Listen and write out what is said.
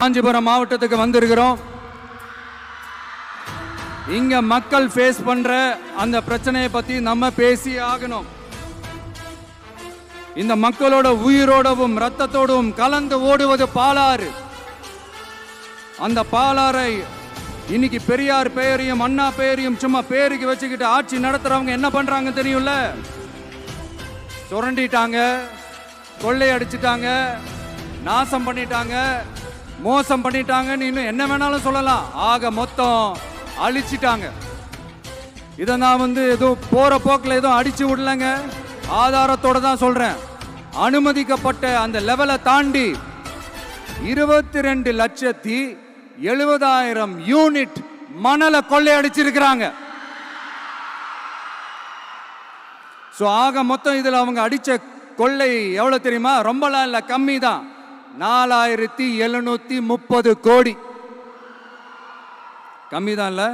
காஞ்சிபுரம் மாவட்டத்துக்கு வந்திருக்கிறோம். இங்க மக்கள் ஃபேஸ் பண்ற அந்த பிரச்சனையை பத்தி நம்ம பேசி ஆகணும். இந்த மக்களோட உயிரோடவும் ரத்தத்தோடும் கலந்து ஓடுவது பாலாறு. அந்த பாலாறை இன்னைக்கு பெரியார் பெயரையும் அண்ணா பெயரையும் சும்மா பேருக்கு வச்சுக்கிட்டு ஆட்சி நடத்துறவங்க என்ன பண்றாங்க தெரியும்ல? சுரண்டிட்டாங்க, கொள்ளையடிச்சிட்டாங்க, நாசம் பண்ணிட்டாங்க, மோசம் பண்ணிட்டாங்கன்னு இன்னும் என்ன வேணாலும் சொல்லலாம். ஆக மொத்தம் அழிச்சிட்டாங்க. இதை நான் ஏதோ போற போக்கில் ஏதோ அடிச்சு விடலங்க, ஆதாரத்தோட தான் சொல்றேன். அனுமதிக்கப்பட்ட அந்த லெவலை தாண்டி 22,70,000 யூனிட் மணலை கொள்ளையடிச்சிருக்கிறாங்க. ஆக மொத்தம் இதுல அவங்க அடிச்ச கொள்ளை எவ்வளவு தெரியுமா? ரொம்பலாம் இல்ல, கம்மி தான். 4,730 கோடி. கம்மி தான் இல்ல?